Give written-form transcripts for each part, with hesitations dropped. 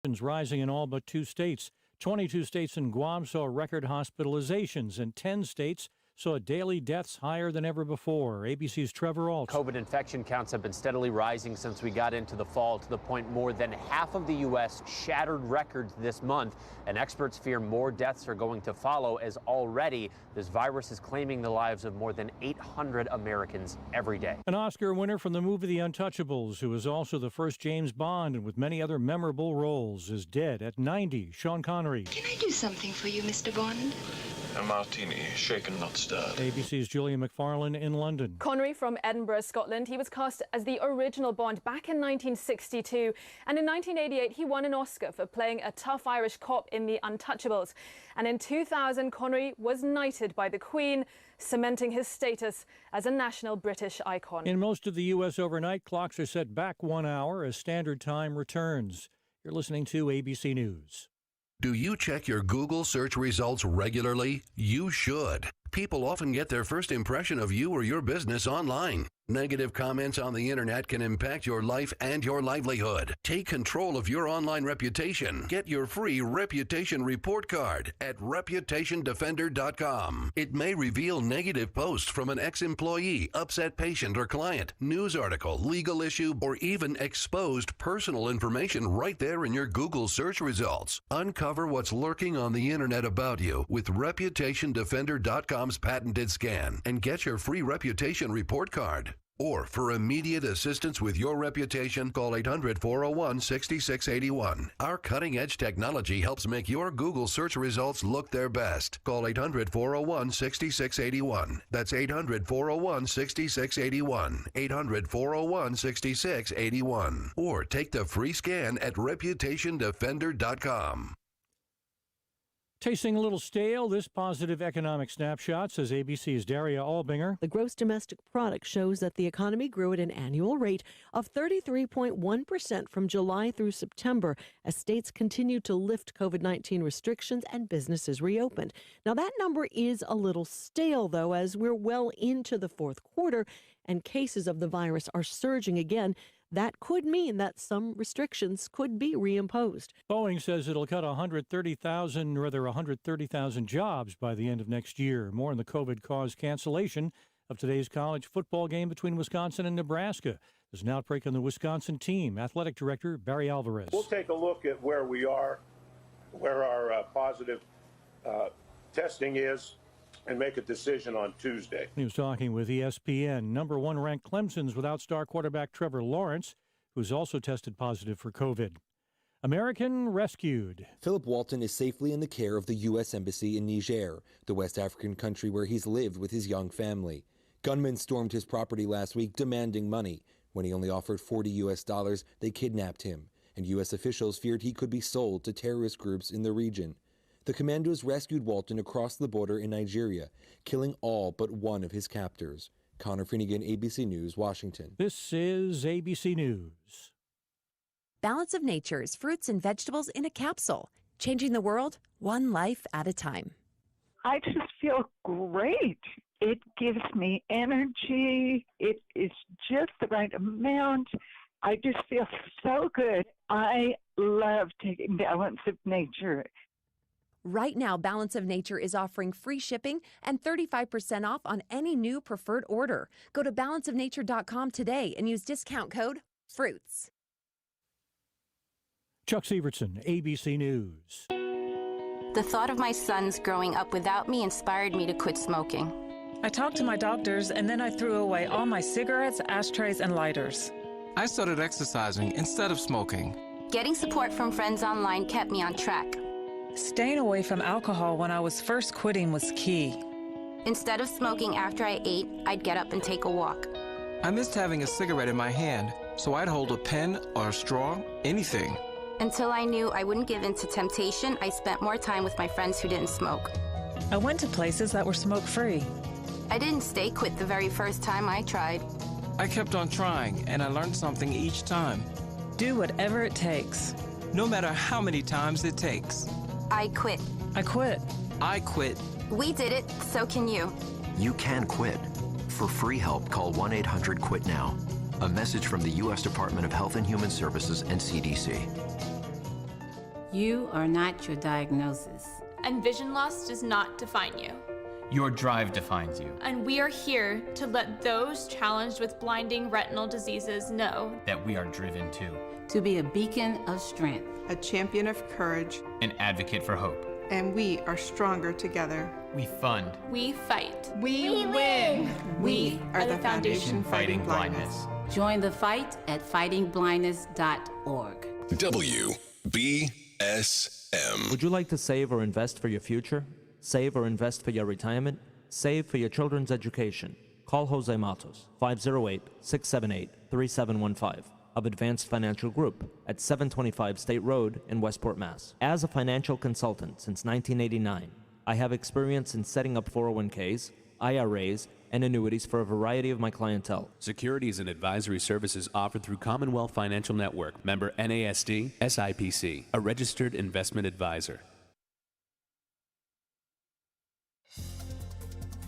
Rising in all but 2 states. 22 states and Guam saw record hospitalizations, and 10 states saw daily deaths higher than ever before. ABC's Trevor Alt. COVID infection counts have been steadily rising since we got into the fall, to the point more than half of the U.S. shattered records this month, and experts fear more deaths are going to follow, as already this virus is claiming the lives of more than 800 Americans every day. An Oscar winner from the movie The Untouchables, who is also the first James Bond and with many other memorable roles, is dead at 90. Sean Connery. Can I do something for you, Mr. Bond? A martini, shaken, not stirred. ABC's Julia McFarlane in London. Connery from Edinburgh, Scotland. He was cast as the original Bond back in 1962. And in 1988, he won an Oscar for playing a tough Irish cop in The Untouchables. And in 2000, Connery was knighted by the Queen, cementing his status as a national British icon. In most of the U.S. overnight, clocks are set back 1 hour as standard time returns. You're listening to ABC News. Do you check your Google search results regularly? You should. People often get their first impression of you or your business online. Negative comments on the internet can impact your life and your livelihood. Take control of your online reputation. Get your free reputation report card at reputationdefender.com. It may reveal negative posts from an ex-employee, upset patient or client, news article, legal issue, or even exposed personal information right there in your Google search results. Uncover what's lurking on the internet about you with reputationdefender.com's patented scan and get your free reputation report card. Or for immediate assistance with your reputation, call 800-401-6681. Our cutting-edge technology helps make your Google search results look their best. Call 800-401-6681. That's 800-401-6681. 800-401-6681. Or take the free scan at reputationdefender.com. Tasting a little stale, this positive economic snapshot, says ABC's Daria Albinger. The gross domestic product shows that the economy grew at an annual rate of 33.1% from July through September as states continue to lift COVID-19 restrictions and businesses reopened. Now, that number is a little stale, though, as we're well into the fourth quarter and cases of the virus are surging again. That could mean that some restrictions could be reimposed. Boeing says it'll cut 130,000 jobs by the end of next year. More on the COVID-caused cancellation of today's college football game between Wisconsin and Nebraska. There's an outbreak on the Wisconsin team. Athletic Director Barry Alvarez. We'll take a look at where we are, where our positive testing is, and make a decision on Tuesday. He was talking with ESPN. Number 1 ranked Clemson's without star quarterback Trevor Lawrence, who's also tested positive for COVID. American rescued. Philip Walton is safely in the care of the U.S. Embassy in Niger, the West African country where he's lived with his young family. Gunmen stormed his property last week demanding money. When he only offered $40, they kidnapped him, and U.S. officials feared he could be sold to terrorist groups in the region. The commandos rescued Walton across the border in Nigeria, killing all but one of his captors. Connor Finnegan, ABC News, Washington. This is ABC News. Balance of Nature's fruits and vegetables in a capsule, changing the world one life at a time. I just feel great. It gives me energy. It is just the right amount. I just feel so good. I love taking Balance of Nature. Right now, Balance of Nature is offering free shipping and 35% off on any new preferred order. Go to balanceofnature.com today and use discount code FRUITS. Chuck Sievertson, ABC News. The thought of my sons growing up without me inspired me to quit smoking. I talked to my doctors, and then I threw away all my cigarettes, ashtrays, and lighters. I started exercising instead of smoking. Getting support from friends online kept me on track. Staying away from alcohol when I was first quitting was key. Instead of smoking after I ate, I'd get up and take a walk. I missed having a cigarette in my hand, so I'd hold a pen or a straw, anything. Until I knew I wouldn't give in to temptation, I spent more time with my friends who didn't smoke. I went to places that were smoke-free. I didn't stay quit the very first time I tried. I kept on trying, and I learned something each time. Do whatever it takes. No matter how many times it takes. I quit. I quit. I quit. We did it, so can you. You can quit. For free help, call 1-800-QUIT-NOW. A message from the U.S. Department of Health and Human Services and CDC. You are not your diagnosis. And vision loss does not define you. Your drive defines you. And we are here to let those challenged with blinding retinal diseases know that we are driven too. To be a beacon of strength, a champion of courage, an advocate for hope. And we are stronger together. We fund. We fight. We win. We are the Foundation Fighting Blindness. Join the fight at fightingblindness.org. WBSM. Would you like to save or invest for your future? Save or invest for your retirement? Save for your children's education. Call Jose Matos, 508-678-3715 of Advanced Financial Group at 725 State Road in Westport, Mass. As a financial consultant since 1989, I have experience in setting up 401ks, IRAs, and annuities for a variety of my clientele. Securities and advisory services offered through Commonwealth Financial Network, member NASD, SIPC, a registered investment advisor.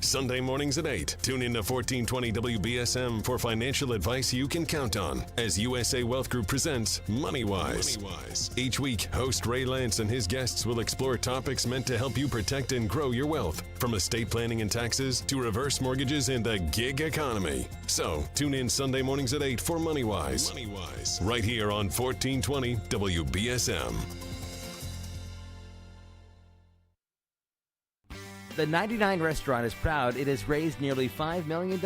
Sunday mornings at 8. Tune in to 1420 WBSM for financial advice you can count on as USA Wealth Group presents MoneyWise. Each week, host Ray Lance and his guests will explore topics meant to help you protect and grow your wealth, from estate planning and taxes to reverse mortgages and the gig economy. So, tune in Sunday mornings at 8 for MoneyWise. Right here on 1420 WBSM. The 99 Restaurant is proud it has raised nearly $5 million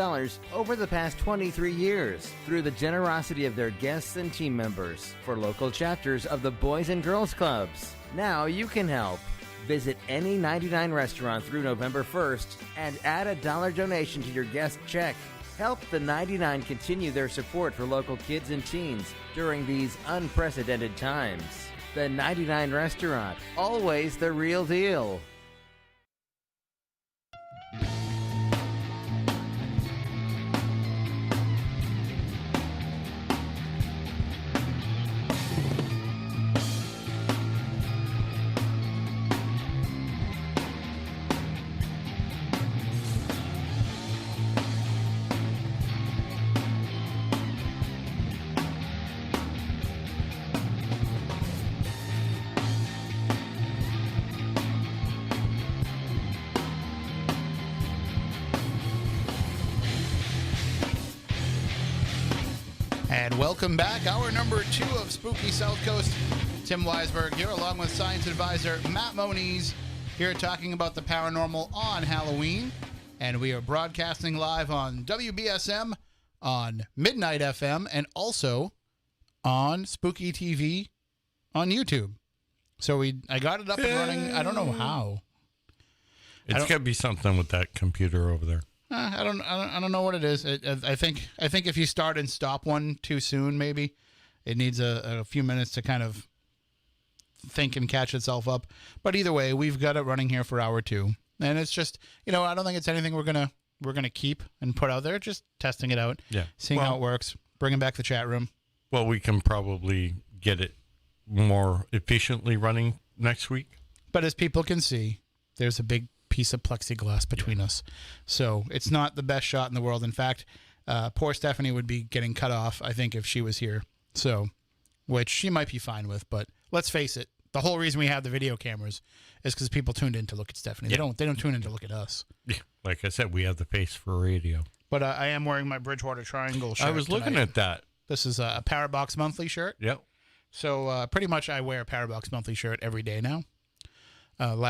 over the past 23 years through the generosity of their guests and team members for local chapters of the Boys and Girls Clubs. Now you can help. Visit any 99 restaurant through November 1st and add a $1 donation to your guest check. Help the 99 continue their support for local kids and teens during these unprecedented times. The 99 Restaurant, always the real deal. And welcome back. Hour number 2 of Spooky Southcoast. Tim Weisberg here, along with science advisor Matt Moniz, here talking about the paranormal on Halloween. And we are broadcasting live on WBSM, on Midnight FM, and also on Spooky TV on YouTube. So I got it up and running. I don't know how. It's got to be something with that computer over there. I don't know what it is. I think if you start and stop one too soon, maybe it needs a few minutes to kind of think and catch itself up. But either way, we've got it running here for hour 2, and it's just, I don't think it's anything we're gonna keep and put out there. Just testing it out, seeing how it works, bringing back the chat room. Well, we can probably get it more efficiently running next week. But as people can see, there's a big piece of plexiglass between us, so it's not the best shot in the world. In fact, poor Stephanie would be getting cut off, I think, if she was here, so, which she might be fine with. But let's face it, the whole reason we have the video cameras is because people tuned in to look at Stephanie. They don't tune in to look at us. Yeah, like I said, we have the face for radio. But I am wearing my Bridgewater Triangle shirt. I was looking at that. This is a Parabox Monthly shirt. Yep. So pretty much I wear a Parabox Monthly shirt every day now.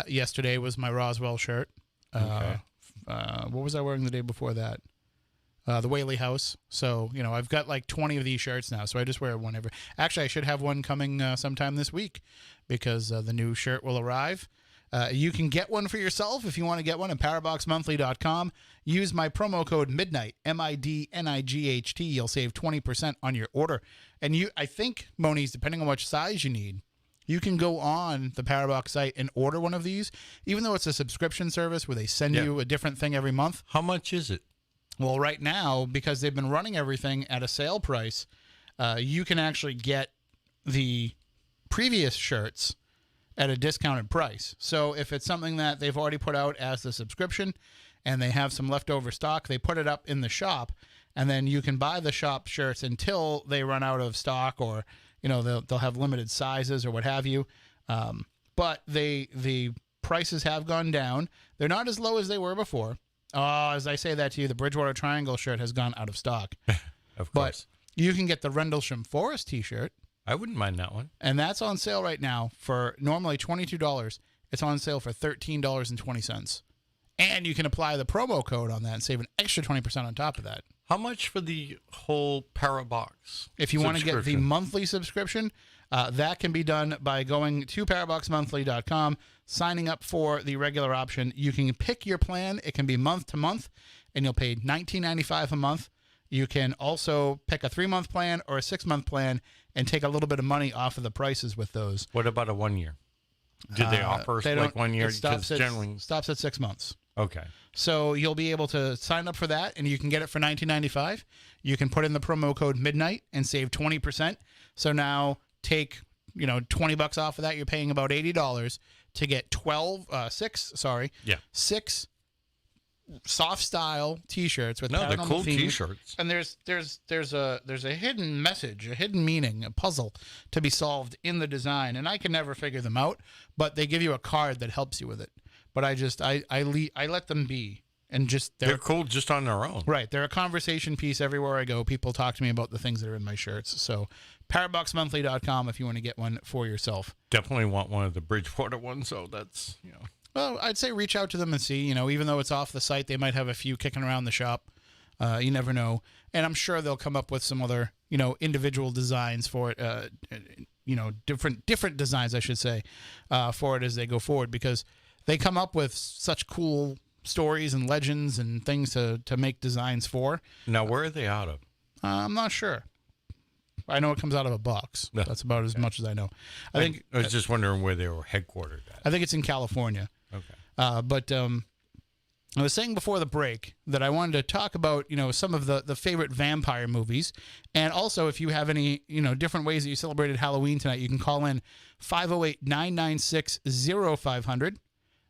Yesterday was my Roswell shirt. Okay. What was I wearing the day before that? The Whaley House. So, I've got like 20 of these shirts now, so I just wear one every... Actually, I should have one coming sometime this week because the new shirt will arrive. You can get one for yourself if you want to get one at paraboxmonthly.com. Use my promo code MIDNIGHT, MIDNIGHT. You'll save 20% on your order. And I think, Moniz, depending on which size you need, you can go on the Parabox site and order one of these, even though it's a subscription service where they send you a different thing every month. How much is it? Well, right now, because they've been running everything at a sale price, you can actually get the previous shirts at a discounted price. So if it's something that they've already put out as the subscription and they have some leftover stock, they put it up in the shop, and then you can buy the shop shirts until they run out of stock, or they'll have limited sizes or what have you. But the prices have gone down. They're not as low as they were before. As I say that to you, the Bridgewater Triangle shirt has gone out of stock. Of But course. you can get the Rendlesham Forest T-shirt. I wouldn't mind that one. And that's on sale right now for normally $22. It's on sale for $13.20. And you can apply the promo code on that and save an extra 20% on top of that. How much for the whole Parabox? If you want to get the monthly subscription, that can be done by going to paraboxmonthly.com, signing up for the regular option. You can pick your plan. It can be month to month, and you'll pay $19.95 a month. You can also pick a 3-month plan or a 6-month plan and take a little bit of money off of the prices with those. What about a 1 year? Did they offer like 1 year? It stops at 6 months. Okay. So you'll be able to sign up for that, and you can get it for $19.95. You can put in the promo code MIDNIGHT and save 20%. So now take $20 off of that. You're paying about $80 to get 6 soft style T-shirts with they're cool themes. T-shirts. And there's a hidden message, a hidden meaning, a puzzle to be solved in the design, and I can never figure them out. But they give you a card that helps you with it. But I let them be, and they're cool just on their own. Right, they're a conversation piece everywhere I go. People talk to me about the things that are in my shirts. So paraboxmonthly.com if you want to get one for yourself. Definitely want one of the Bridgewater ones. So that's Well, I'd say reach out to them and see. Even though it's off the site, they might have a few kicking around the shop. You never know, and I'm sure they'll come up with some other individual designs for it. Different designs, I should say, for it as they go forward, because they come up with such cool stories and legends and things to make designs for. Now, where are they out of? I'm not sure. I know it comes out of a box. That's about as much as I know. I was just wondering where they were headquartered at. I think it's in California. Okay. But I was saying before the break that I wanted to talk about, some of the favorite vampire movies. And also, if you have any, different ways that you celebrated Halloween tonight, you can call in 508-996-0500.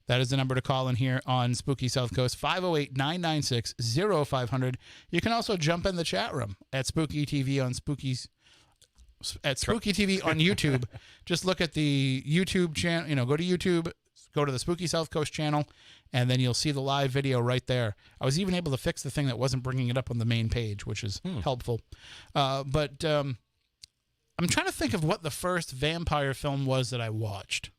That is the number to call in here on Spooky South Coast, 508-996-0500. You can also jump in the chat room at Spooky TV on Spooky TV on YouTube. Just look at the YouTube channel, go to YouTube, go to the Spooky South Coast channel, and then you'll see the live video right there. I was even able to fix the thing that wasn't bringing it up on the main page, which is helpful. But I'm trying to think of what the first vampire film was that I watched.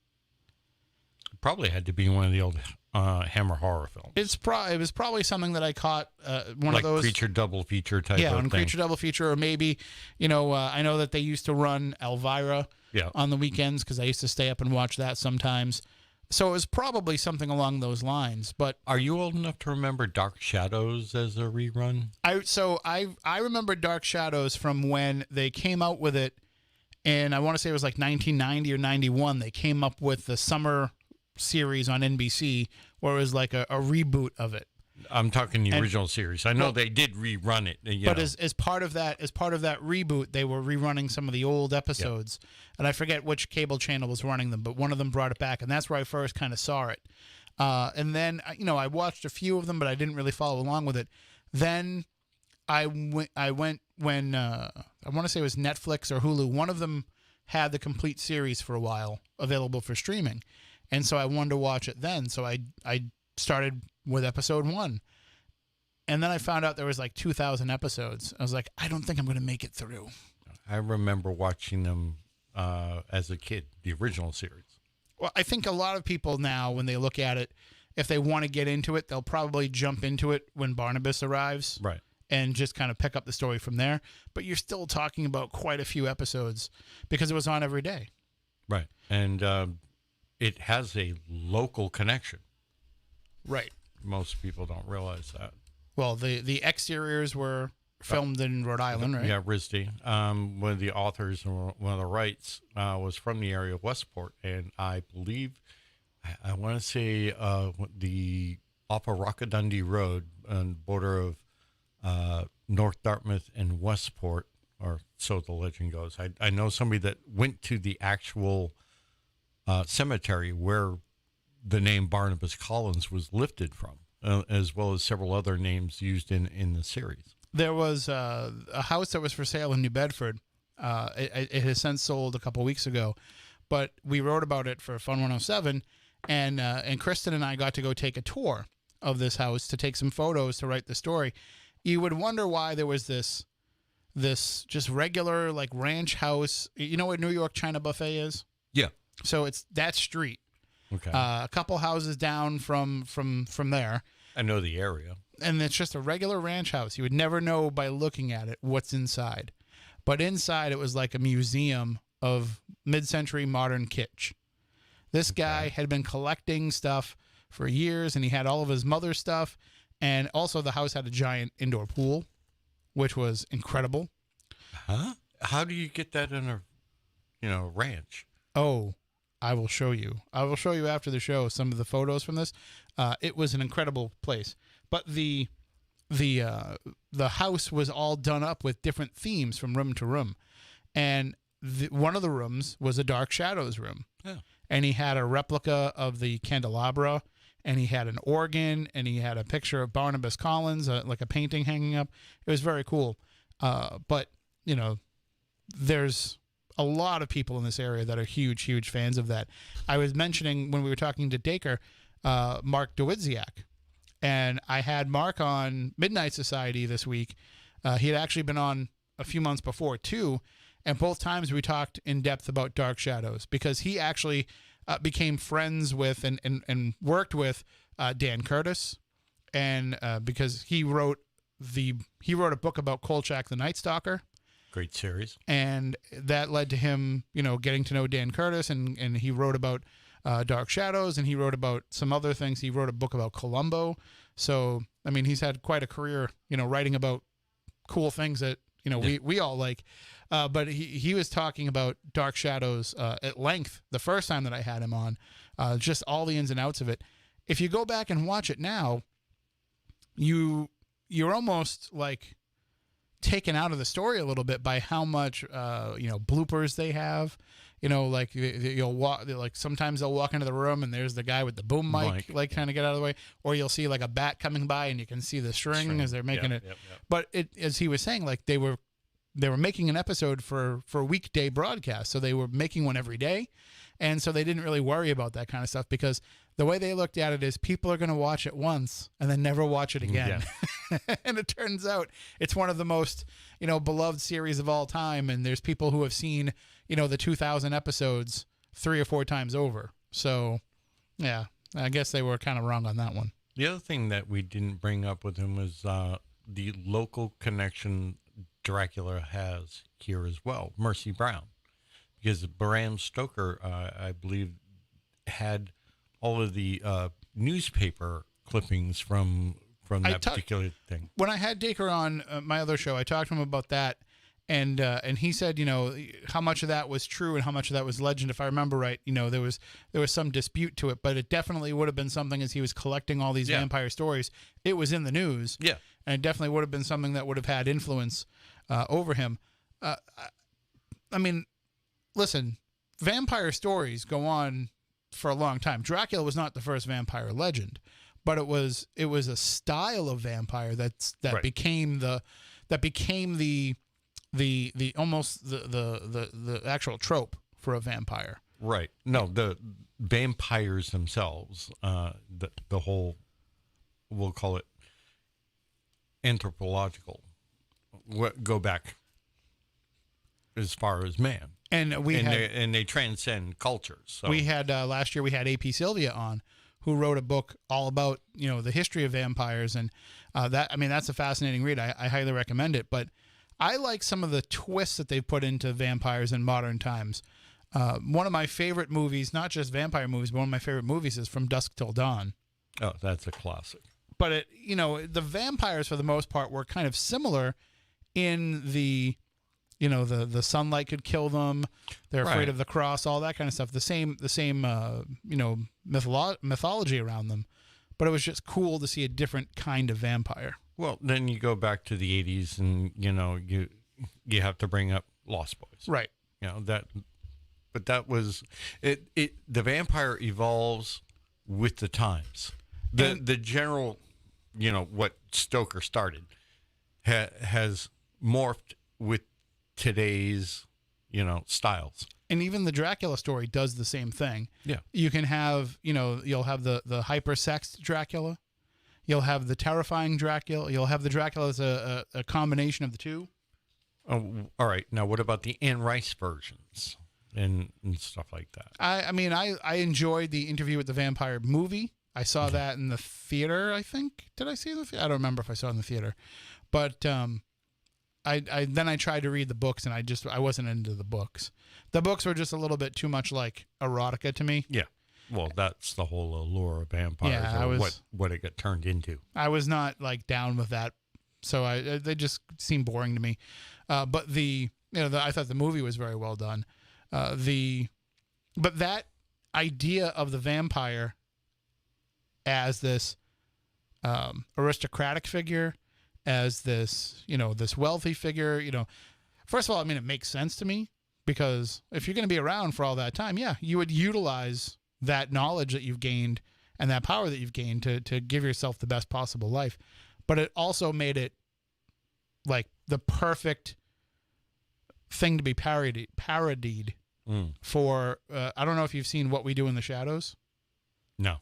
Probably had to be one of the old Hammer horror films. It was probably something that I caught one like of those Creature Double Feature type of thing. Creature Double Feature, or maybe I know that they used to run Elvira on the weekends because I used to stay up and watch that sometimes. So it was probably something along those lines. But are you old enough to remember Dark Shadows as a rerun? I remember Dark Shadows from when they came out with it, and I want to say it was like 1990 or 91. They came up with the summer series on NBC, where it was like a reboot of it. I'm talking the original series. I know they did rerun it. But as part of that reboot, they were rerunning some of the old episodes, and I forget which cable channel was running them, but one of them brought it back, and that's where I first kind of saw it. And then I watched a few of them, but I didn't really follow along with it. Then I went when I want to say it was Netflix or Hulu. One of them had the complete series for a while available for streaming. And so I wanted to watch it then. So I started with episode 1. And then I found out there was like 2,000 episodes. I was like, I don't think I'm going to make it through. I remember watching them as a kid, the original series. Well, I think a lot of people now, when they look at it, if they want to get into it, they'll probably jump into it when Barnabas arrives. Right. And just kind of pick up the story from there. But you're still talking about quite a few episodes because it was on every day. Right. And it has a local connection. Right. Most people don't realize that. Well, the exteriors were filmed in Rhode Island, right? Yeah, RISD. One of the authors and one of the rights was from the area of Westport. And I believe, I want to say the off of Rockadundy Road on the border of North Dartmouth and Westport, or so the legend goes. I know somebody that went to the actual cemetery where the name Barnabas Collins was lifted from, as well as several other names used in the series. There was a house that was for sale in New Bedford. It has since sold a couple weeks ago, but we wrote about it for Fun 107, and Kristen and I got to go take a tour of this house to take some photos to write the story. You would wonder why there was this just regular like ranch house. You know what New York China Buffet is? Yeah. So it's that street. Okay. A couple houses down from there. I know the area. And it's just a regular ranch house. You would never know by looking at it what's inside. But inside it was like a museum of mid-century modern kitsch. This guy had been collecting stuff for years, and he had all of his mother's stuff. And also the house had a giant indoor pool, which was incredible. Huh? How do you get that in a ranch? Oh, I will show you. I will show you after the show some of the photos from this. It was an incredible place. But the house was all done up with different themes from room to room. And one of the rooms was a Dark Shadows room. Yeah. And he had a replica of the candelabra, and he had an organ, and he had a picture of Barnabas Collins, like a painting hanging up. It was very cool. But, there's a lot of people in this area that are huge, huge fans of that. I was mentioning when we were talking to Dacre, Mark Dawidziak, and I had Mark on Midnight Society this week. He had actually been on a few months before, too, and both times we talked in depth about Dark Shadows because he actually became friends with and worked with Dan Curtis, and because he wrote a book about Kolchak the Night Stalker. Great series. And that led to him, getting to know Dan Curtis, and he wrote about Dark Shadows, and he wrote about some other things. He wrote a book about Columbo. So, I mean, he's had quite a career, writing about cool things that, we all like. But he was talking about Dark Shadows at length the first time that I had him on, just all the ins and outs of it. If you go back and watch it now, you're almost like taken out of the story a little bit by how much bloopers they have. Like you'll walk, like sometimes they'll walk into the room and there's the guy with the boom mic, like trying to get out of the way, or you'll see like a bat coming by and you can see the string as they're making it. Yep. But as he was saying, like they were making an episode for weekday broadcast, so they were making one every day, and so they didn't really worry about that kind of stuff because the way they looked at it is people are going to watch it once and then never watch it again. Yeah. And it turns out it's one of the most, beloved series of all time. And there's people who have seen, the 2000 episodes 3 or 4 times over. So, yeah, I guess they were kind of wrong on that one. The other thing that we didn't bring up with him was the local connection Dracula has here as well, Mercy Brown. Because Bram Stoker, I believe, had all of the newspaper clippings from that particular thing. When I had Dacre on my other show, I talked to him about that, and he said, how much of that was true and how much of that was legend. If I remember right, there was some dispute to it, but it definitely would have been something as he was collecting all these vampire stories. It was in the news, and it definitely would have been something that would have had influence over him. I mean, listen, vampire stories go on for a long time. Dracula was not the first vampire legend, but it was a style of vampire that right. became the almost the actual trope for a vampire. Right. No, the vampires themselves, the whole, we'll call it anthropological, go back as far as man. And they transcend cultures. So. We had last year we had AP Sylvia on, who wrote a book all about the history of vampires, and that's a fascinating read. I highly recommend it. But I like some of the twists that they've put into vampires in modern times. One of my favorite movies, not just vampire movies, but one of my favorite movies is From Dusk Till Dawn. Oh, that's a classic. But the vampires for the most part were kind of similar in the. The sunlight could kill them. They're afraid of the cross, all that kind of stuff. The same mythology around them. But it was just cool to see a different kind of vampire. Well, then you go back to the 80s and, you have to bring up Lost Boys. Right. But that was it. The vampire evolves with the times. The general, what Stoker started has morphed with today's, styles. And even the Dracula story does the same thing. Yeah. You can have, you'll have the hypersexed Dracula. You'll have the terrifying Dracula. You'll have the Dracula as a combination of the two. Oh, all right. Now, what about the Anne Rice versions and stuff like that? I enjoyed the Interview with the Vampire movie. I saw that in the theater, I think. Did I see it in the theater? I don't remember if I saw it in the theater. But I tried to read the books, and I wasn't into the books. The books were just a little bit too much like erotica to me. Yeah. Well, that's the whole allure of vampires, what it got turned into. I was not like down with that, so they just seemed boring to me. But I thought the movie was very well done. But that idea of the vampire as this aristocratic figure, as this this wealthy figure, first of all, it makes sense to me, because if you're going to be around for all that time, yeah, you would utilize that knowledge that you've gained and that power that you've gained to give yourself the best possible life. But it also made it like the perfect thing to be parodied for. I don't know if you've seen What We Do in the Shadows. No.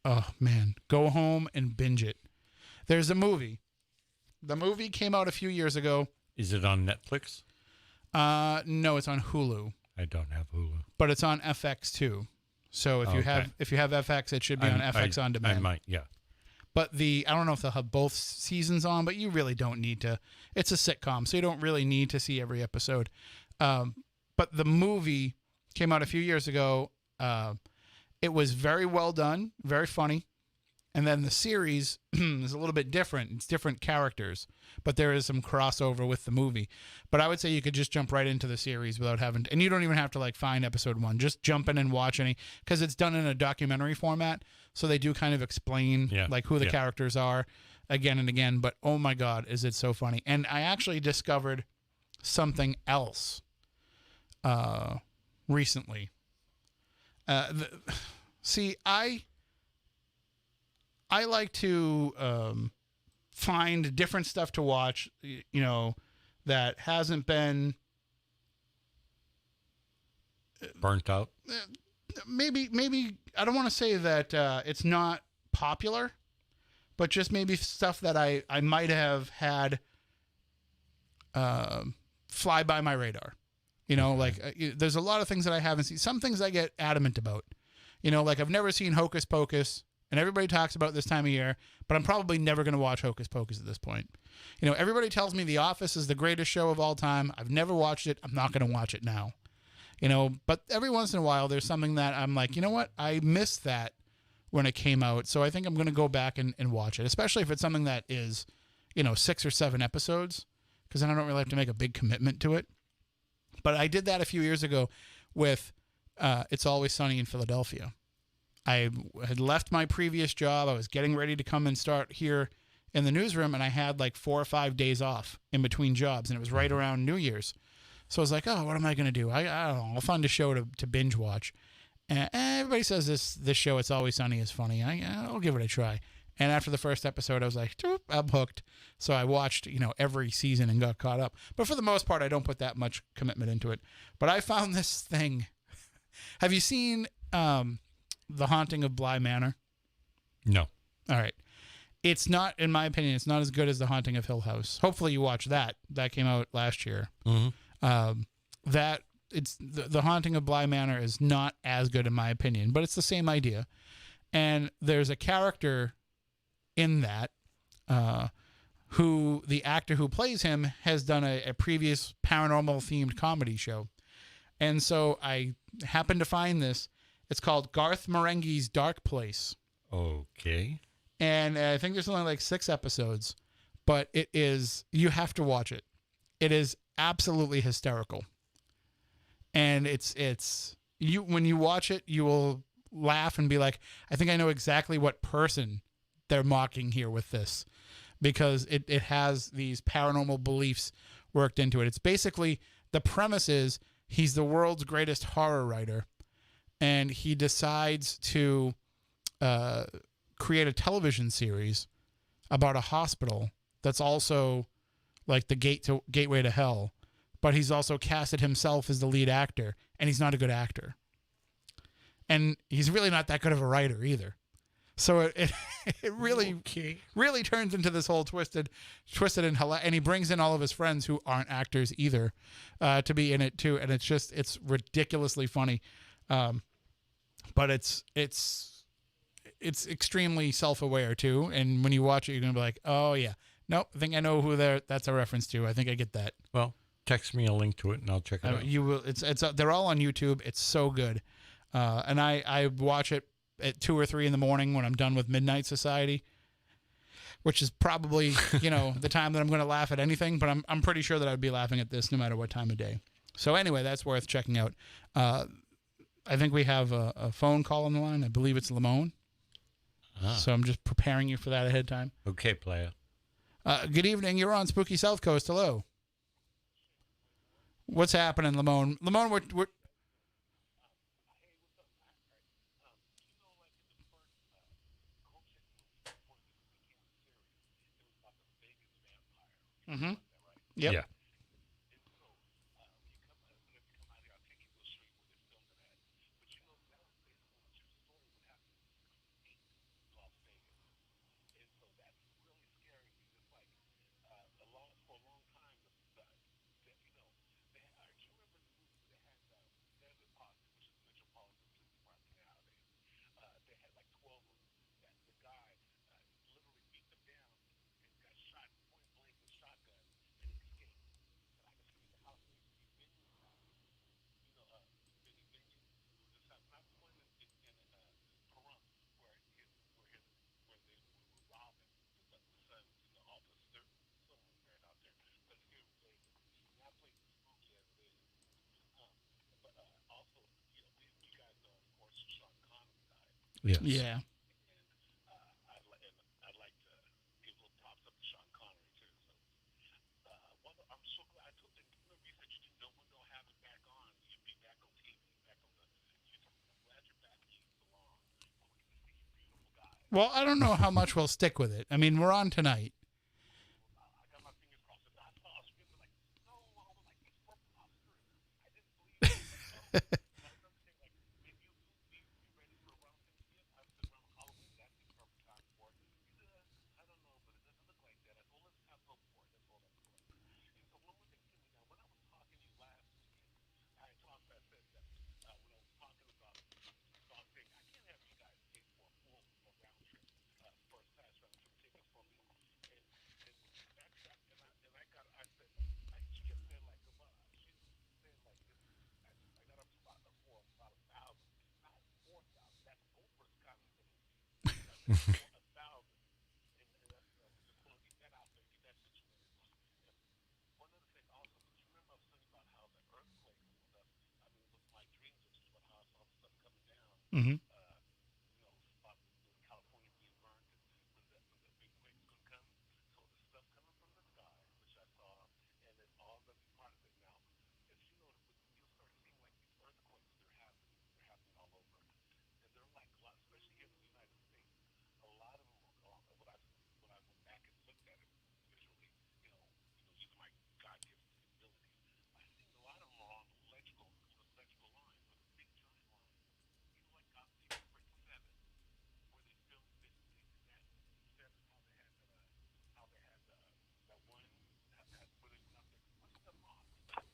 Oh man, go home and binge it. There's a movie. The movie came out a few years ago. Is it on Netflix? No, it's on Hulu. I don't have Hulu, but it's on FX too. So if you have FX, it should be on FX on demand. I might, yeah. But I don't know if they'll have both seasons on, but you really don't need to. It's a sitcom, so you don't really need to see every episode. But the movie came out a few years ago. It was very well done, very funny. And then the series is a little bit different. It's different characters, but there is some crossover with the movie. But I would say you could just jump right into the series without having to, and you don't even have to like find episode 1. Just jump in and watch because it's done in a documentary format. So they do kind of explain like who the characters are again and again. But oh my God, is it so funny. And I actually discovered something else recently. I like to find different stuff to watch, that hasn't been burnt out. Maybe I don't want to say that it's not popular, but just maybe stuff that I might have had fly by my radar. There's a lot of things that I haven't seen. Some things I get adamant about. Like I've never seen Hocus Pocus. And everybody talks about it this time of year, but I'm probably never going to watch Hocus Pocus at this point. Everybody tells me The Office is the greatest show of all time. I've never watched it. I'm not going to watch it now. But every once in a while, there's something that I'm like, you know what? I missed that when it came out. So I think I'm going to go back and watch it, especially if it's something that is, 6 or 7 episodes, because then I don't really have to make a big commitment to it. But I did that a few years ago with It's Always Sunny in Philadelphia. I had left my previous job. I was getting ready to come and start here in the newsroom, and I had like 4 or 5 days off in between jobs, and it was right around New Year's. So I was like, oh, what am I going to do? I don't know. I'll find a show to binge watch. And everybody says this show, It's Always Sunny, is funny. I'll give it a try. And after the first episode, I was like, I'm hooked. So I watched, every season and got caught up. But for the most part, I don't put that much commitment into it. But I found this thing. Have you seen The Haunting of Bly Manor? No. All right. It's not, in my opinion, it's not as good as The Haunting of Hill House. Hopefully you watch that. That came out last year. Mm-hmm. The Haunting of Bly Manor is not as good in my opinion, but it's the same idea. And there's a character in that who the actor who plays him has done a previous paranormal themed comedy show. And so I happened to find this. It's called Garth Marenghi's Dark Place. Okay. And I think there's only like 6 episodes, but you have to watch it. It is absolutely hysterical. And when you watch it, you will laugh and be like, I think I know exactly what person they're mocking here with this, because it has these paranormal beliefs worked into it. It's basically, the premise is he's the world's greatest horror writer, and he decides to create a television series about a hospital that's also like the gateway to hell, but he's also casted himself as the lead actor, and he's not a good actor. And he's really not that good of a writer either. So it really really turns into this whole twisted and he brings in all of his friends who aren't actors either to be in it too, and it's ridiculously funny, but it's extremely self-aware too, and when you watch it you're gonna be like, oh yeah, nope, I think I know who that's a reference to. I think I get that. Well, text me a link to it and I'll check it out. You will. It's they're all on YouTube. It's so good, and I watch it at 2 or 3 in the morning when I'm done with Midnight Society, which is probably, the time that I'm going to laugh at anything, but I'm pretty sure that I'd be laughing at this no matter what time of day. So anyway, that's worth checking out. I think we have a phone call on the line. I believe it's Lamone. So I'm just preparing you for that ahead of time. Okay, player. Good evening. You're on Spooky Southcoast. Hello. What's happening, Lamone? Lamone, we're mm-hmm. Yep. Yeah. Yes. Yeah. Well, I don't know how much we'll stick with it. I mean, we're on tonight. Mm-hmm.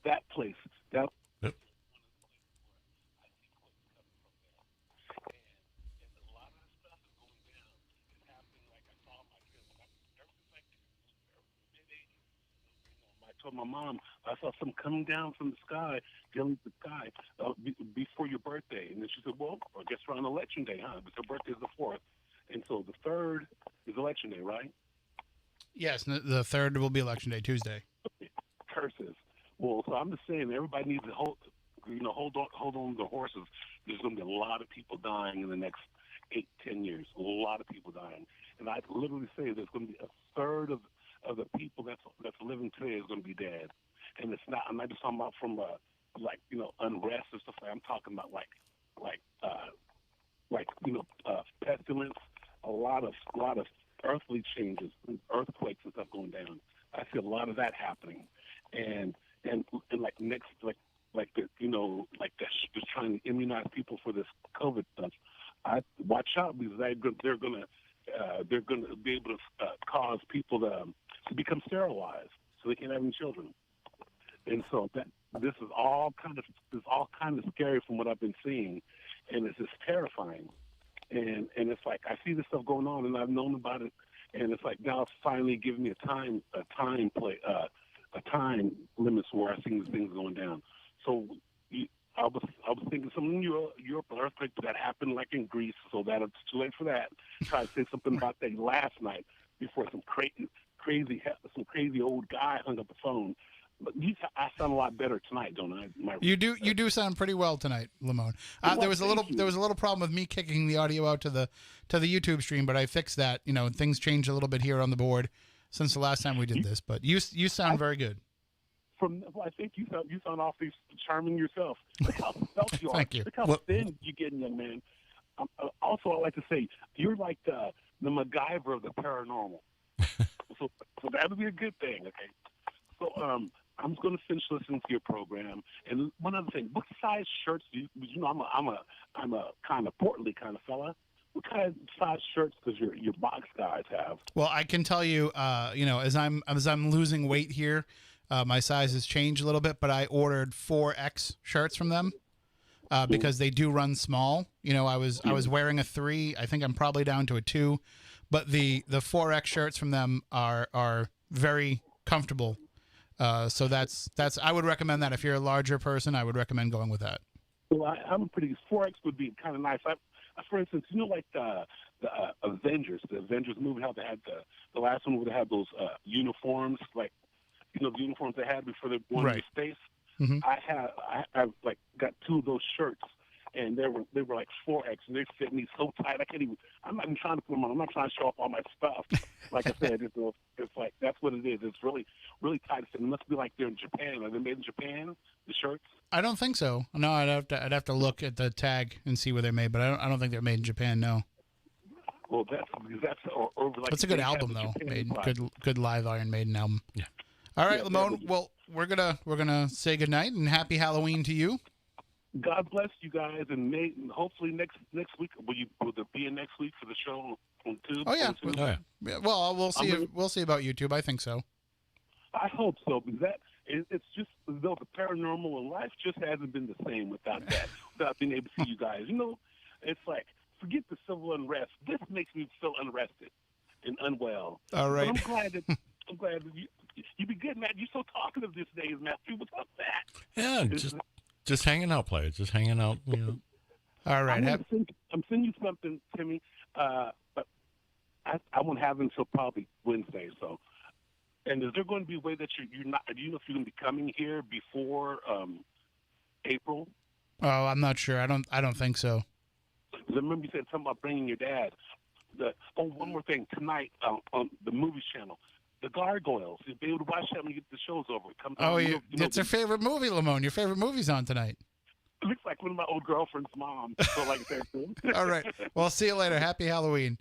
That place. That. Yep. I told my mom I saw something coming down from the sky, filling the sky before your birthday, and then she said, "Well, I guess around Election Day, huh? Because her birthday is the 4th, and so the 3rd is Election Day, right?" Yes, the 3rd will be Election Day, Tuesday. Curses. Well, so I'm just saying everybody needs to hold on to the horses. There's going to be a lot of people dying in the next 8-10 years. A lot of people dying, and I literally say there's going to be a third of the people that's living today is going to be dead. And it's not. I'm not just talking about from unrest and stuff. I'm talking about pestilence. A lot of earthly changes, earthquakes and stuff going down. I see a lot of that happening, and like next like the trying to immunize people for this COVID stuff. I watch out because they're going to be able to cause people to become sterilized so they can't have any children. And so this is all kind of scary from what I've been seeing, and it's just terrifying. And it's like I see this stuff going on, and I've known about it, and it's like now it's finally giving me a time limit where I see these things going down. So I was thinking something in Europe, an earthquake that happened like in Greece, so that it's too late for that. Tried to say something about that last night before some crazy old guy hung up the phone. But I sound a lot better tonight, don't I? You do sound pretty well tonight, Lamone. There was a little problem with me kicking the audio out to the YouTube stream, but I fixed that. You know, things changed a little bit here on the board since the last time we did this. But you sound very good. I think you sound awfully charming yourself. Look how felt you are. Thank you. Look how thin you're getting, young man. Also, I like to say you're like the MacGyver of the paranormal. so that would be a good thing. Okay. So I'm going to finish listening to your program. And one other thing, what size shirts do you know? I'm a kind of portly kind of fella. What kind of size shirts does your box guys have? Well, I can tell you, as I'm losing weight here, my size has changed a little bit. But I ordered 4X shirts from them because they do run small. You know, I was wearing a 3. I think I'm probably down to a 2. But the 4X shirts from them are very comfortable. So that's I would recommend that if you're a larger person. I would recommend going with that. Well, I'm pretty. 4X would be kind of nice. For instance, you know, like the Avengers movie, how they had the last one where they had those uniforms, like the uniforms they had before they went into space. Mm-hmm. I like got 2 of those shirts, and they were like 4X, and they fit me so tight I can't even. I'm not even trying to put them on. I'm not trying to show off all my stuff. Like I said, it's like that's what it is. It's really really tight. It must be like they're in Japan. Are they made in Japan? The shirts? I don't think so. No, I'd have to look at the tag and see where they're made, but I don't think they're made in Japan. No. Well, that's a good album though. Good live Iron Maiden album. Yeah. All right, Lamone. Well, we're gonna say goodnight and happy Halloween to you. God bless you guys, and hopefully next week will there be a next week for the show on Tube? Oh yeah. Well, we'll see. We'll see about YouTube. I think so. I hope so, because it's just as though the paranormal in life just hasn't been the same without that, without being able to see you guys. You know, it's like forget the civil unrest. This makes me feel unrested and unwell. All right. But I'm glad that you be good, Matt. You're so talkative these days, Matthew. What's up, Matt? Yeah, just hanging out, players. Just hanging out. You know. All right. I'm sending you something, Timmy, but I won't have it until probably Wednesday. So, and is there going to be a way that you're not? Do you know if you're going to be coming here before April? Oh, I'm not sure. I don't think so. I remember you said something about bringing your dad. One more thing. Tonight on the Movies Channel, The Gargoyles. You'll be able to watch that when you get the show's over. It's your favorite movie, Lamone. Your favorite movie's on tonight. It looks like one of my old girlfriend's moms. So like that. All right. Well, see you later. Happy Halloween.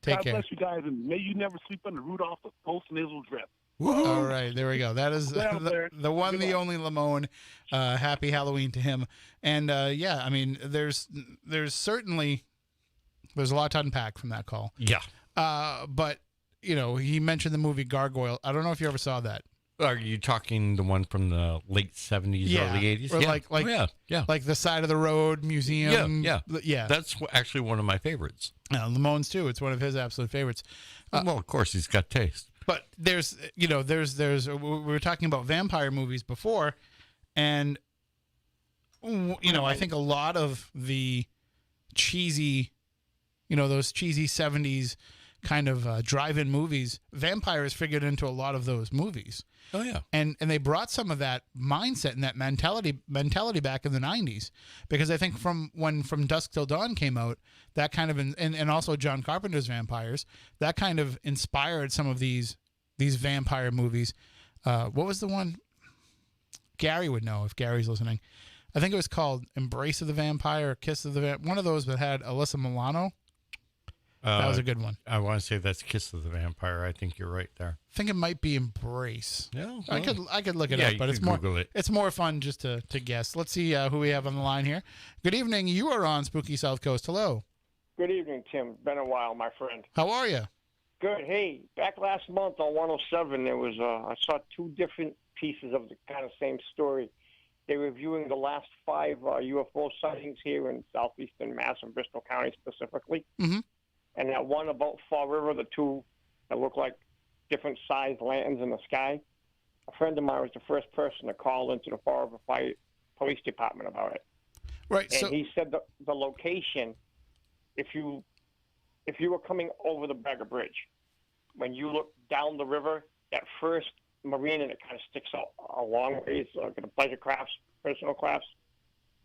Take care. God bless you guys, and may you never sleep under Rudolph the post-nasal drip. Woo-hoo. All right, there we go. That is the one, the only Lamone. Happy Halloween to him. And yeah, I mean, there's certainly a lot to unpack from that call. Yeah. But you know, he mentioned the movie Gargoyle. I don't know if you ever saw that. Are you talking the one from the late 70s, early 80s? Or yeah. Like the side of the road museum. Yeah. That's actually one of my favorites. Lamone's too. It's one of his absolute favorites. Well, of course, he's got taste. But there's we were talking about vampire movies before, and I think a lot of the cheesy, those cheesy 70s kind of drive-in movies, vampires figured into a lot of those movies. Oh yeah, and they brought some of that mindset and that mentality back in the 90s, because I think from Dusk Till Dawn came out, that kind of and also John Carpenter's Vampires, that kind of inspired some of these vampire movies. What was the one? Gary would know if Gary's listening. I think it was called Embrace of the Vampire or Kiss of the Vampire. One of those that had Alyssa Milano. That was a good one. I want to say that's Kiss of the Vampire. I think you're right there. I think it might be Embrace. Yeah, I could look it up, but it's more fun just to guess. Let's see who we have on the line here. Good evening. You are on Spooky South Coast. Hello. Good evening, Tim. Been a while, my friend. How are you? Good. Hey, back last month on 107, there was I saw two different pieces of the kind of same story. They were reviewing the last 5 UFO sightings here in southeastern Mass and Bristol County specifically. Mm-hmm. And that one about Fall River, the two that look like different sized lanterns in the sky. A friend of mine was the first person to call into the Fall River Fire Police Department about it. Right. And he said the location, if you were coming over the Bragger Bridge, when you look down the river, that first marina that kind of sticks out a long ways, like the pleasure crafts, personal crafts,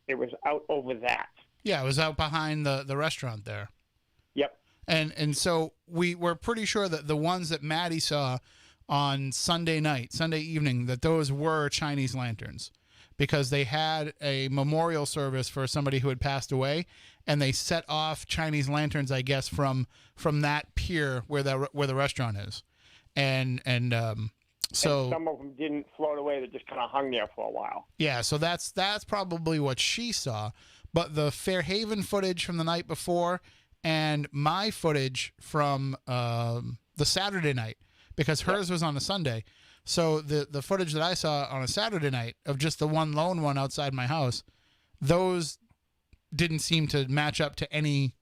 it was out over that. Yeah, it was out behind the restaurant there. Yep. And so we're pretty sure that the ones that Maddie saw on Sunday evening, that those were Chinese lanterns, because they had a memorial service for somebody who had passed away, and they set off Chinese lanterns, I guess, from that pier where the restaurant is, and so some of them didn't float away; they just kind of hung there for a while. Yeah, so that's probably what she saw, but the Fairhaven footage from the night before, and my footage from the Saturday night, because hers was on a Sunday. So the footage that I saw on a Saturday night of just the one lone one outside my house, those didn't seem to match up to anything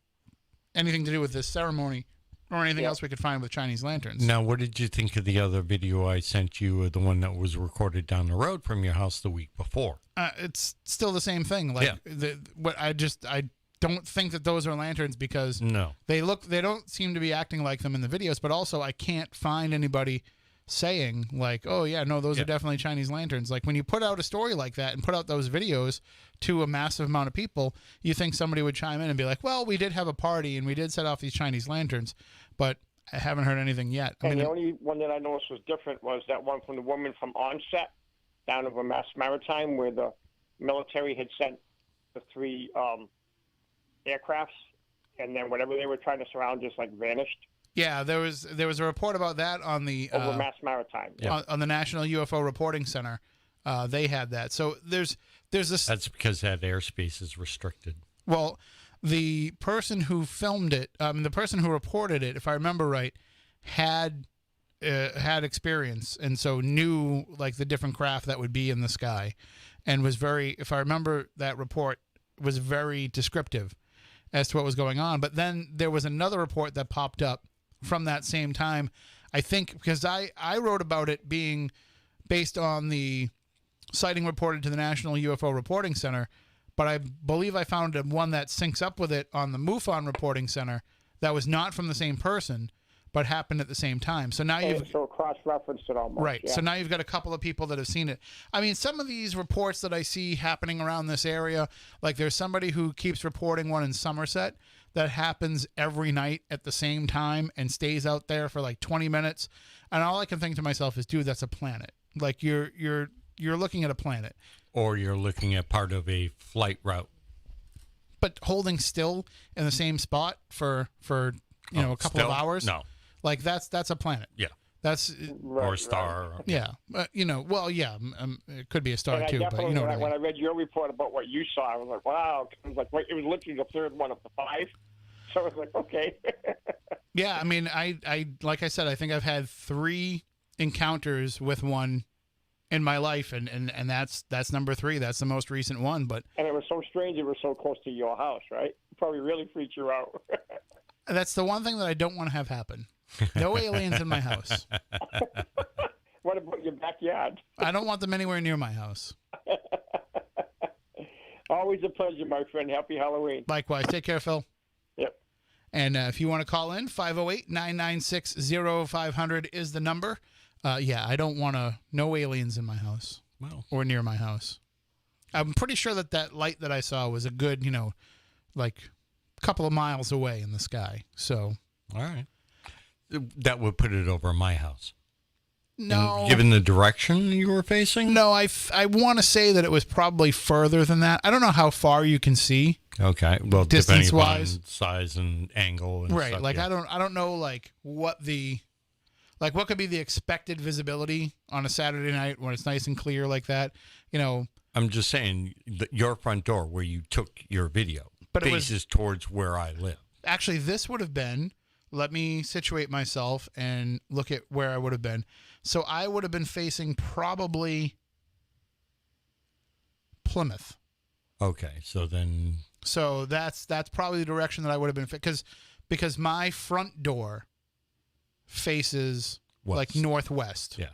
to do with this ceremony or anything else we could find with Chinese lanterns. Now, what did you think of the other video I sent you, the one that was recorded down the road from your house the week before? It's still the same thing. Like, I don't think that those are lanterns, because they don't seem to be acting like them in the videos, but also I can't find anybody saying like, oh yeah, no, those are definitely Chinese lanterns. Like, when you put out a story like that and put out those videos to a massive amount of people, you think somebody would chime in and be like, well, we did have a party and we did set off these Chinese lanterns, but I haven't heard anything yet. And the only one that I noticed was different was that one from the woman from Onset down over Mass Maritime, where the military had sent the 3 aircrafts, and then whatever they were trying to surround just like vanished. Yeah, there was a report about that on the over Mass Maritime. On the National UFO Reporting Center. They had that. So there's this. That's because that airspace is restricted. Well, the person who filmed it, the person who reported it, if I remember right, had experience, and so knew like the different craft that would be in the sky, and was very, if I remember that report, was very descriptive as to what was going on. But then there was another report that popped up from that same time, I think, because I wrote about it being based on the sighting reported to the National UFO Reporting Center, but I believe I found one that syncs up with it on the MUFON Reporting Center that was not from the same person, but happened at the same time. So now so cross-referenced it almost. Right. Yeah. So now you've got a couple of people that have seen it. I mean, some of these reports that I see happening around this area, like there's somebody who keeps reporting one in Somerset that happens every night at the same time and stays out there for like 20 minutes. And all I can think to myself is, dude, that's a planet. Like you're looking at a planet. Or you're looking at part of a flight route. But holding still in the same spot for a couple of hours? No. Like that's a planet. Yeah. That's or a star. Right. Yeah. It could be a star and too, but you know what I mean. When I read your report about what you saw, I was like, wow. It was like, it was literally the third one of the 5. So I was like, okay. Yeah. I mean, I like I said, I think I've had 3 encounters with one in my life, and that's number 3. That's the most recent one. But and it was so strange. It was so close to your house, right? It probably really freaked you out. That's the one thing that I don't want to have happen. No aliens in my house. What about your backyard? I don't want them anywhere near my house. Always a pleasure, my friend. Happy Halloween. Likewise. Take care, Phil. Yep. And if you want to call in, 508-996-0500 is the number. I don't want no aliens in my house or near my house. I'm pretty sure that light that I saw was a good, like couple of miles away in the sky. So, all right. That would put it over my house. No. And given the direction you were facing? No, I want to say that it was probably further than that. I don't know how far you can see. Okay. Well, distance depending wise, upon size and angle and right? stuff, Like yeah. I don't know like what could be the expected visibility on a Saturday night when it's nice and clear like that. You know, I'm just saying your front door where you took your video But it faces towards where I live. actually this would have been. Let me situate myself and look at where I would have been. So I would have been facing probably Plymouth. Okay, so then So that's probably the direction that I would have been because my front door faces like West. northwest. Yeah.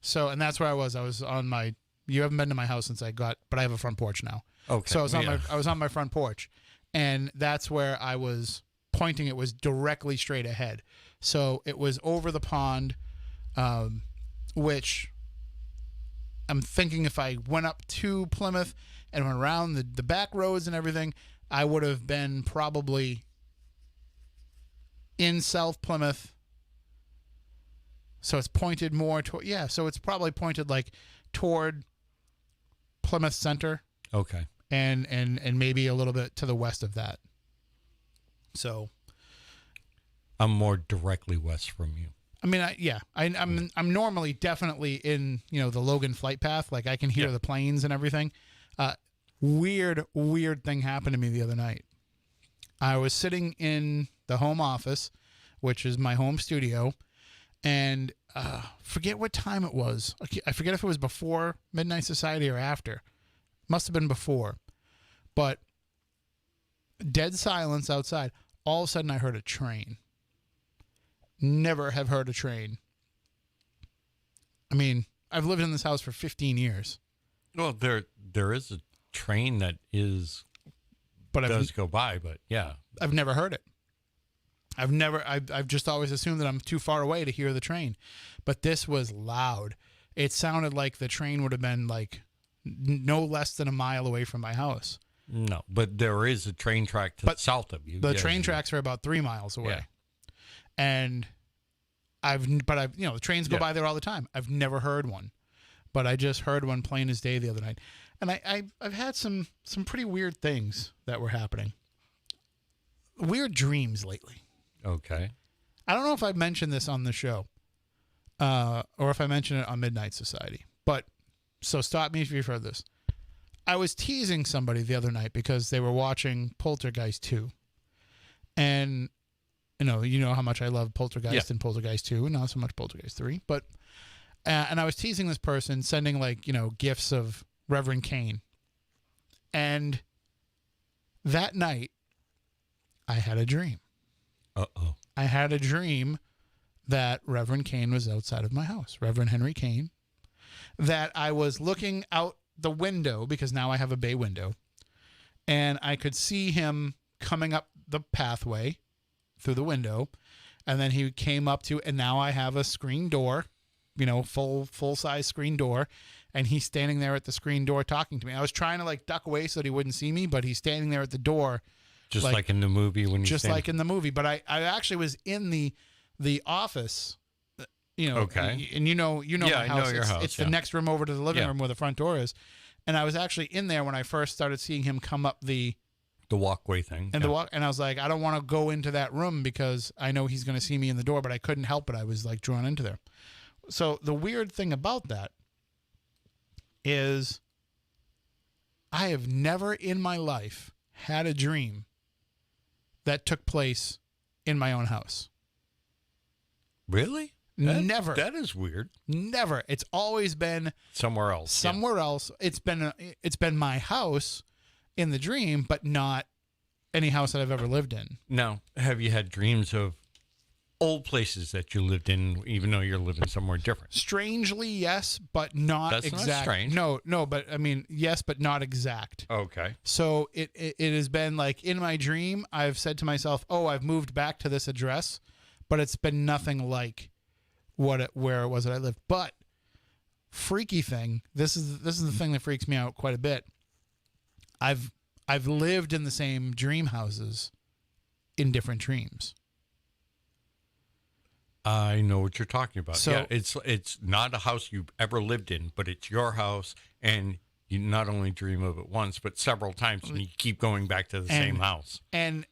So and that's where I was. I was on my. You haven't been to my house since but I have a front porch now. Okay. So I was on my front porch, and that's where I was pointing. It was directly straight ahead. So it was over the pond, which I'm thinking if I went up to Plymouth and went around the back roads and everything, I would have been probably in South Plymouth. So it's pointed more toward, so it's probably pointed like toward Plymouth Center. Okay. And maybe a little bit to the west of that. So I'm more directly west from you. I mean, I'm normally definitely in the Logan flight path. Like I can hear the planes and everything. Weird thing happened to me the other night. I was sitting in the home office, which is my home studio, and forget what time it was. I forget if it was before Midnight Society or after. Must have been before. But dead silence outside. All of a sudden I heard a train. Never have heard a train. I mean, I've lived in this house for 15 years. Well, there is a train that does go by, but yeah. I've never heard it. I've just always assumed that I'm too far away to hear the train. But this was loud. It sounded like the train would have been like no less than a mile away from my house. No, but there is a train track to the south of you. The train tracks are about 3 miles away. Yeah. And the trains go by there all the time. I've never heard one, but I just heard one plain as day the other night. And I've had some pretty weird things that were happening. Weird dreams lately. Okay. I don't know if I've mentioned this on the show, or if I mentioned it on Midnight Society, so stop me if you've heard this. I was teasing somebody the other night because they were watching Poltergeist 2. And, you know how much I love Poltergeist and Poltergeist 2, and not so much Poltergeist 3. But, and I was teasing this person, sending gifts of Reverend Kane. And that night, I had a dream. Uh-oh. I had a dream that Reverend Kane was outside of my house, Reverend Henry Kane, that I was looking out the window, because now I have a bay window, and I could see him coming up the pathway through the window, and then he came up to, and now I have a screen door, full-size screen door, and he's standing there at the screen door talking to me. I was trying to duck away so that he wouldn't see me, but he's standing there at the door. Just like in the movie when you just like in the movie. But I actually was in the office, okay. And my house. I know your house. It's the next room over to the living room where the front door is. And I was actually in there when I first started seeing him come up the walkway thing. And and I was like, I don't want to go into that room because I know he's going to see me in the door, but I couldn't help it. I was drawn into there. So the weird thing about that is I have never in my life had a dream that took place in my own house. Really? Never. That is weird. Never. It's always been somewhere else. Somewhere else. It's been my house in the dream, but not any house that I've ever lived in. Now, have you had dreams of old places that you lived in, even though you're living somewhere different? Strangely, yes, but not That's exact. not strange. No, but I mean, yes, but not exact. Okay. So it has been in my dream, I've said to myself, "Oh, I've moved back to this address," but it's been nothing like where it was that I lived. But freaky thing, this is the thing that freaks me out quite a bit. I've lived in the same dream houses in different dreams. I know what you're talking about. So- yeah, it's not a house you've ever lived in, but it's your house, and you not only dream of it once, but several times, and you keep going back to the same house. And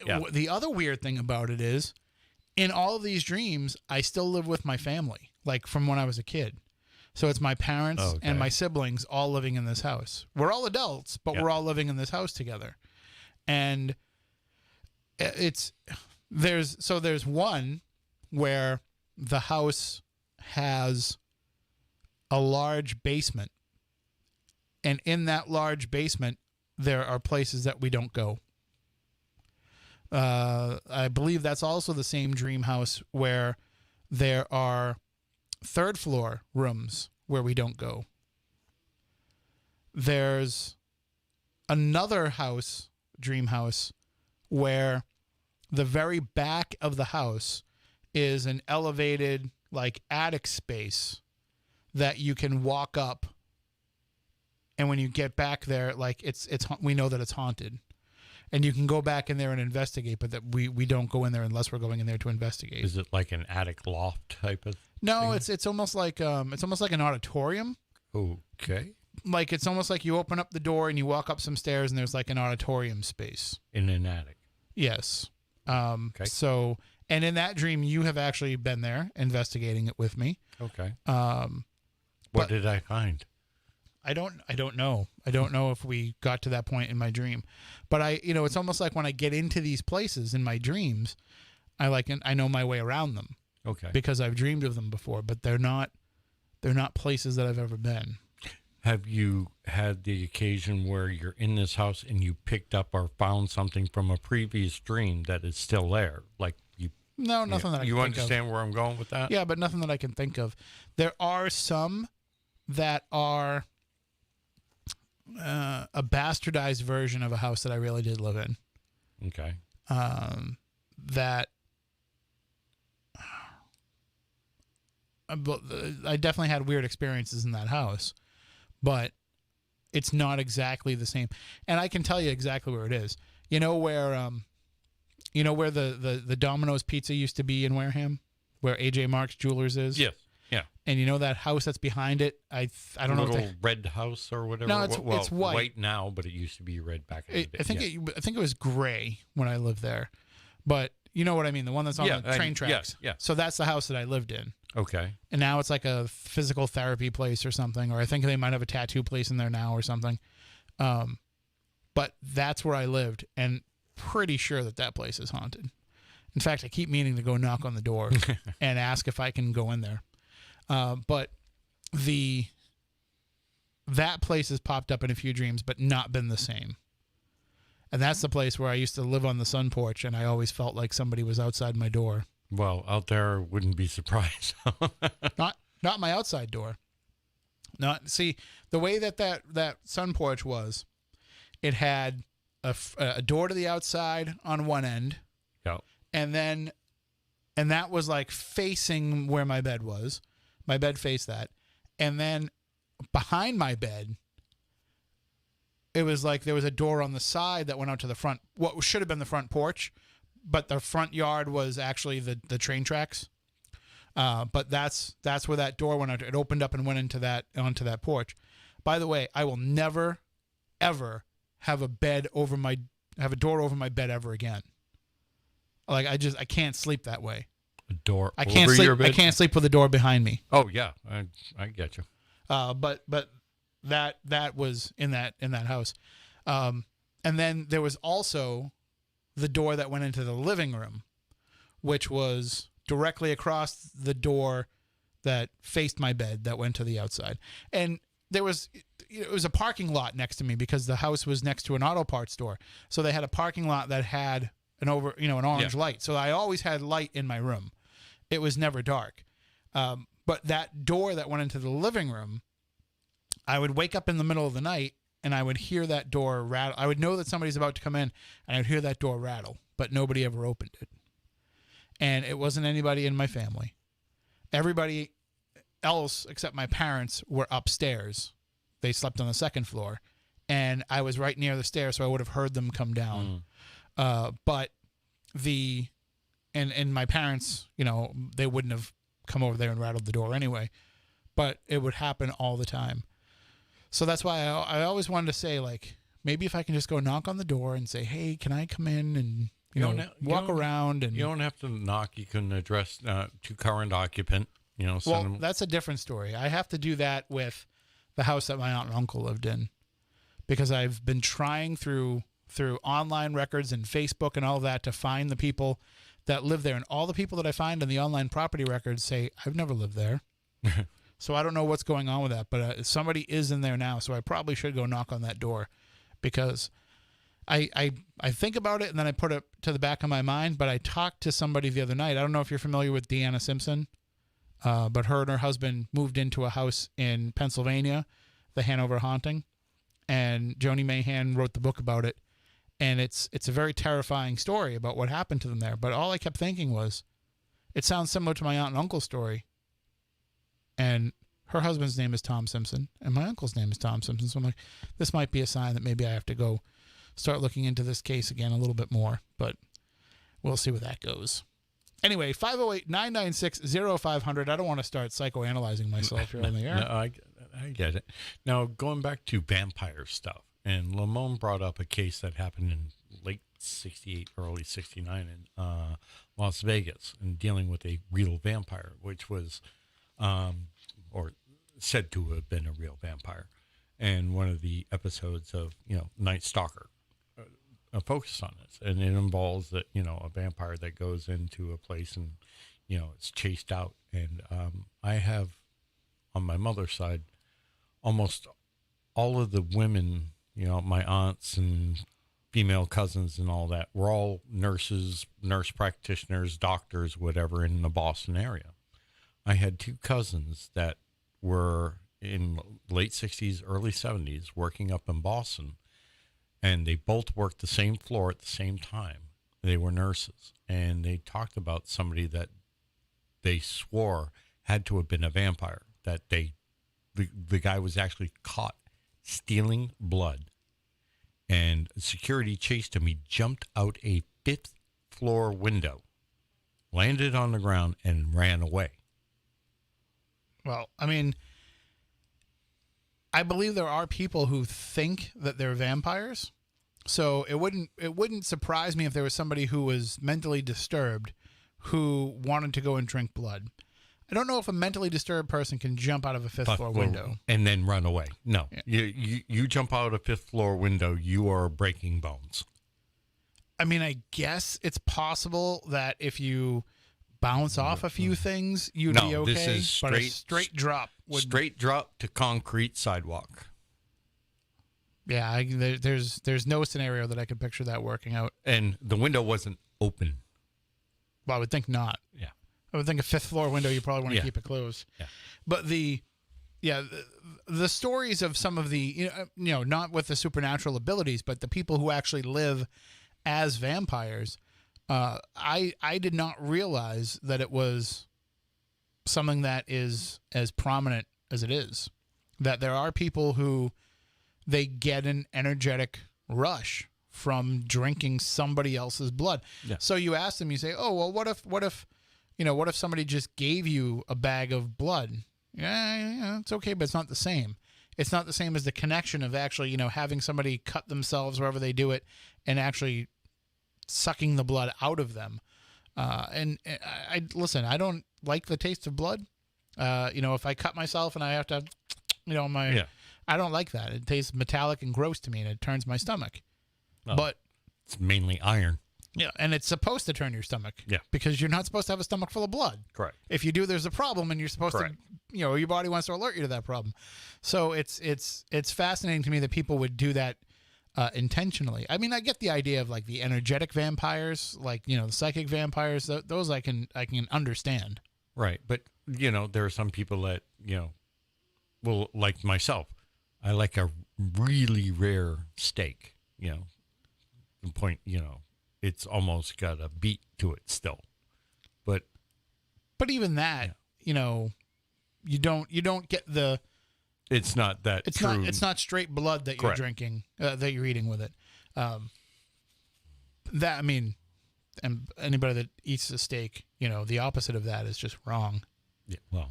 Yeah. the other weird thing about it is, in all of these dreams, I still live with my family, like from when I was a kid. So it's my parents and my siblings all living in this house. We're all adults, but we're all living in this house together. And there's one where the house has a large basement. And in that large basement, there are places that we don't go. I believe that's also the same dream house where there are third floor rooms where we don't go. There's another house, dream house, where the very back of the house is an elevated, like, attic space that you can walk up. And when you get back there, like, we know that it's haunted. And you can go back in there and investigate, but that we don't go in there unless we're going in there to investigate. Is it like an attic loft type of No, thing? it's almost like an auditorium. Okay. Like, it's almost like you open up the door and you walk up some stairs and there's like an auditorium space. In an attic. Yes. Okay. So, and in that dream, you have actually been there investigating it with me. Okay. What did I find? I don't know. I don't know if we got to that point in my dream, but it's almost like when I get into these places in my dreams, I know my way around them. Okay. Because I've dreamed of them before, but they're not places that I've ever been. Have you had the occasion where you're in this house and you picked up or found something from a previous dream that is still there? Like No, nothing that I can think of. You understand where I'm going with that? Yeah, but nothing that I can think of. There are some that are a bastardized version of a house that I really did live in. Okay. That I definitely had weird experiences in that house, but it's not exactly the same. And I can tell you exactly where it is. You know where the Domino's Pizza used to be in Wareham, where AJ Mark's Jewelers is? Yes. Yeah. And you know that house that's behind it? I don't know. Little red house or whatever. No, it's white. White now, but it used to be red back in the day. I think it was gray when I lived there, but you know what I mean. The one that's on the train tracks. Yeah. So that's the house that I lived in. Okay. And now it's like a physical therapy place or something, or I think they might have a tattoo place in there now or something. But that's where I lived, and pretty sure that place is haunted. In fact, I keep meaning to go knock on the door and ask if I can go in there. But that place has popped up in a few dreams, but not been the same. And that's the place where I used to live on the sun porch, and I always felt like somebody was outside my door. Well, out there wouldn't be surprised. Not my outside door. See, the way that sun porch was, it had a door to the outside on one end. Yep. And that was like facing where my bed was. My bed faced that. And then behind my bed, it was like there was a door on the side that went out to the front, what should have been the front porch, but the front yard was actually the train tracks. But that's where that door went out. It opened up and went onto that porch. By the way, I will never, ever have a door over my bed ever again. Like I can't sleep that way. A door I can't over sleep. your bed? I can't sleep with a door behind me. Oh yeah, I get you. But that was in that house, and then there was also the door that went into the living room, which was directly across the door that faced my bed that went to the outside, and it was a parking lot next to me because the house was next to an auto parts store, so they had a parking lot that had an orange light, so I always had light in my room. It was never dark, but that door that went into the living room, I would wake up in the middle of the night and I would hear that door rattle. I would know that somebody's about to come in and I would hear that door rattle, but nobody ever opened it. And it wasn't anybody in my family. Everybody else except my parents were upstairs. They slept on the second floor and I was right near the stairs, so I would have heard them come down. But and my parents, they wouldn't have come over there and rattled the door anyway, but it would happen all the time. So that's why I always wanted to say, like, maybe if I can just go knock on the door and say, hey, can I come in and walk around? And you don't have to knock. You can address to current occupant. Well, that's a different story. I have to do that with the house that my aunt and uncle lived in, because I've been trying through online records and Facebook and all of that to find the people that live there. And all the people that I find in the online property records say, I've never lived there. So I don't know what's going on with that, but somebody is in there now. So I probably should go knock on that door, because I think about it and then I put it to the back of my mind. But I talked to somebody the other night. I don't know if you're familiar with Deanna Simpson, but her and her husband moved into a house in Pennsylvania, the Hanover Haunting, and Joni Mahan wrote the book about it. And it's a very terrifying story about what happened to them there. But all I kept thinking was, it sounds similar to my aunt and uncle's story. And her husband's name is Tom Simpson, and my uncle's name is Tom Simpson. So I'm like, this might be a sign that maybe I have to go start looking into this case again a little bit more. But we'll see where that goes. Anyway, 508-996-0500. I don't want to start psychoanalyzing myself here on the air. No, I get it. Now, going back to vampire stuff, and Lamone brought up a case that happened in late 68, early 69 in Las Vegas, and dealing with a real vampire, which was, or said to have been a real vampire. And one of the episodes of, Night Stalker focused on this. And it involves that, a vampire that goes into a place and, it's chased out. And I have, on my mother's side, almost all of the women, my aunts and female cousins and all that, were all nurses, nurse practitioners, doctors, whatever, in the Boston area. I had two cousins that were in late 60s, early 70s, working up in Boston, and they both worked the same floor at the same time. They were nurses, and they talked about somebody that they swore had to have been a vampire, that the guy was actually caught stealing blood, and security chased him. He jumped out a 5th floor window, landed on the ground, and ran away. Well, I mean, I believe there are people who think that they're vampires. So it wouldn't surprise me if there was somebody who was mentally disturbed who wanted to go and drink blood. I don't know if a mentally disturbed person can jump out of a 5th floor window and then run away. No, yeah. You jump out a 5th floor window, you are breaking bones. I mean, I guess it's possible that if you bounce off a few things, you'd be okay. This is but a straight drop straight drop to concrete sidewalk. Yeah, there's no scenario that I could picture that working out. And the window wasn't open. Well, I would think not. Yeah. I would think a 5th floor window, you probably want to keep it closed. Yeah. But the stories of some of the, not with the supernatural abilities, but the people who actually live as vampires, I did not realize that it was something that is as prominent as it is. That there are people who they get an energetic rush from drinking somebody else's blood. Yeah. So you ask them, you say, "Oh, well, what if somebody just gave you a bag of blood?" Yeah, it's okay, but it's not the same. It's not the same as the connection of actually, having somebody cut themselves wherever they do it and actually sucking the blood out of them. And I listen, I don't like the taste of blood. If I cut myself and I have to, I don't like that. It tastes metallic and gross to me, and it turns my stomach. Oh, but it's mainly iron. Yeah, and it's supposed to turn your stomach. Yeah. Because you're not supposed to have a stomach full of blood. Correct. If you do, there's a problem, and you're supposed to, your body wants to alert you to that problem. So it's fascinating to me that people would do that intentionally. I mean, I get the idea of like the energetic vampires, like, the psychic vampires. Those I can understand. Right. But, there are some people that, well, like myself, I like a really rare steak, the point, it's almost got a beat to it still. But even that, you don't get the. It's not that. It's not straight blood that you're drinking, that you're eating with it. And anybody that eats a steak, the opposite of that is just wrong. Yeah, well.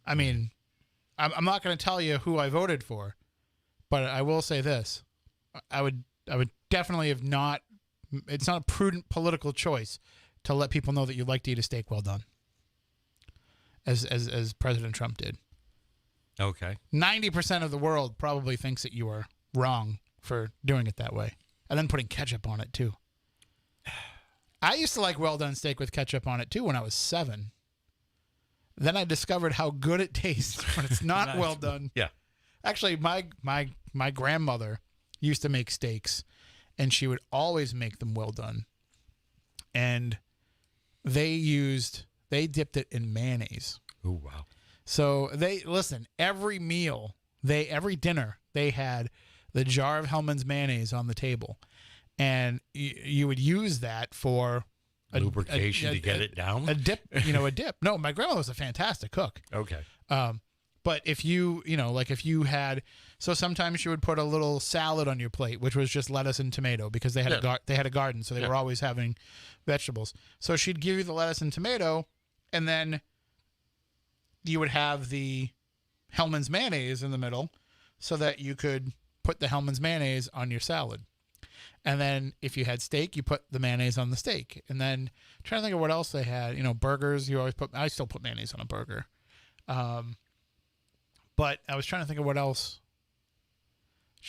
I mean, I'm not going to tell you who I voted for, but I will say this. I would definitely have not, it's not a prudent political choice to let people know that you like to eat a steak well done, as President Trump did. Okay. 90% of the world probably thinks that you are wrong for doing it that way. And then putting ketchup on it, too. I used to like well done steak with ketchup on it, too, when I was 7. Then I discovered how good it tastes when it's not Nice. well done. Yeah. Actually, my grandmother used to make steaks, and she would always make them well done. And they dipped it in mayonnaise. Oh, wow. So every meal, every dinner, they had the jar of Hellmann's mayonnaise on the table. And you would use that for lubrication to get it down? A dip, a dip. No, my grandma was a fantastic cook. Okay. But if if you had, so sometimes she would put a little salad on your plate, which was just lettuce and tomato because they had a garden, so they were always having vegetables. So she'd give you the lettuce and tomato, and then you would have the Hellmann's mayonnaise in the middle, so that you could put the Hellmann's mayonnaise on your salad. And then if you had steak, you put the mayonnaise on the steak. And then I'm trying to think of what else they had. Burgers. I still put mayonnaise on a burger. But I was trying to think of what else.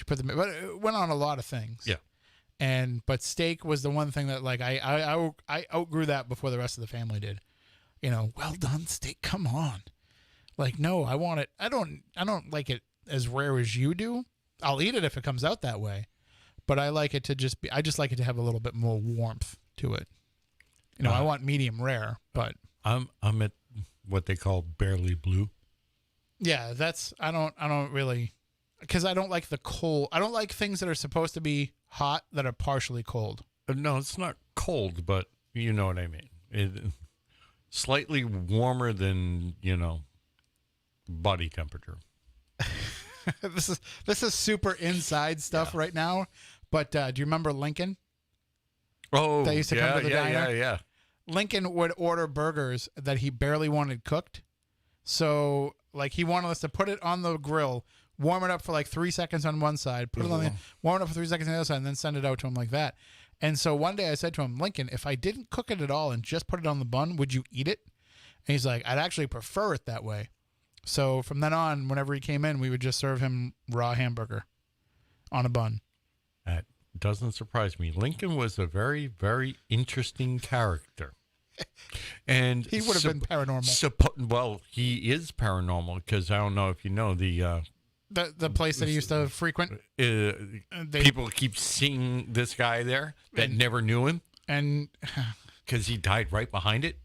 But it went on a lot of things. Yeah. But steak was the one thing that I outgrew that before the rest of the family did. Well done steak. Come on. No, I want it. I don't like it as rare as you do. I'll eat it if it comes out that way. But I like it to I just like it to have a little bit more warmth to it. I want medium rare, but I'm at what they call barely blue. Yeah, I don't really, because I don't like the cold. I don't like things that are supposed to be hot that are partially cold. No, it's not cold, but you know what I mean. Slightly warmer than, body temperature. This is super inside stuff right now. But do you remember Lincoln? Oh, that used to come to the diner? Yeah. Lincoln would order burgers that he barely wanted cooked. So, he wanted us to put it on the grill, warm it up for 3 seconds on one side, put it on warm it up for 3 seconds on the other side, and then send it out to him like that. And so one day I said to him, Lincoln, if I didn't cook it at all and just put it on the bun, would you eat it? And he's like, I'd actually prefer it that way. So from then on, whenever he came in, we would just serve him raw hamburger on a bun. That doesn't surprise me. Lincoln was a very, very interesting character. And he would have been paranormal. Well, he is paranormal because I don't know if you know the place that he used to frequent. People keep seeing this guy there that never knew him, and because he died right behind it.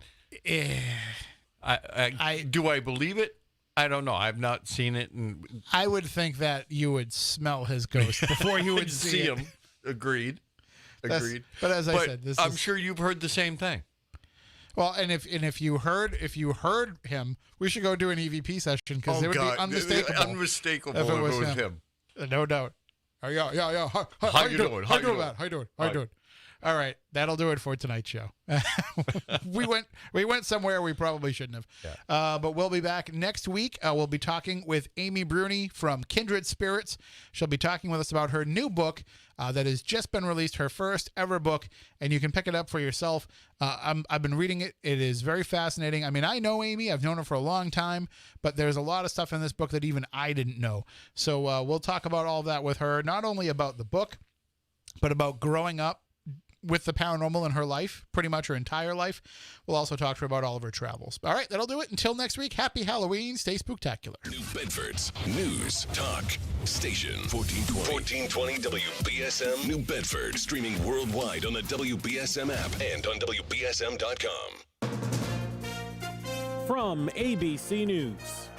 Do I believe it? I don't know. I've not seen it. And I would think that you would smell his ghost before you would see him. Agreed. But as I said, I'm sure you've heard the same thing. Well, and if you heard him, we should go do an EVP session because it would be unmistakable. Unmistakable if it was him. No doubt. Yeah. How you doing? How you doing? All right, that'll do it for tonight's show. we went somewhere we probably shouldn't have. Yeah. But we'll be back next week. We'll be talking with Amy Bruni from Kindred Spirits. She'll be talking with us about her new book that has just been released, her first ever book, and you can pick it up for yourself. I've been reading it. It is very fascinating. I mean, I know Amy. I've known her for a long time, but there's a lot of stuff in this book that even I didn't know. So we'll talk about all of that with her, not only about the book, but about growing up with the paranormal in her life, pretty much her entire life. We'll also talk to her about all of her travels. All right, that'll do it. Until next week, happy Halloween. Stay spooktacular. New Bedford's News Talk Station 1420 WBSM New Bedford, streaming worldwide on the WBSM app and on WBSM.com. From ABC News.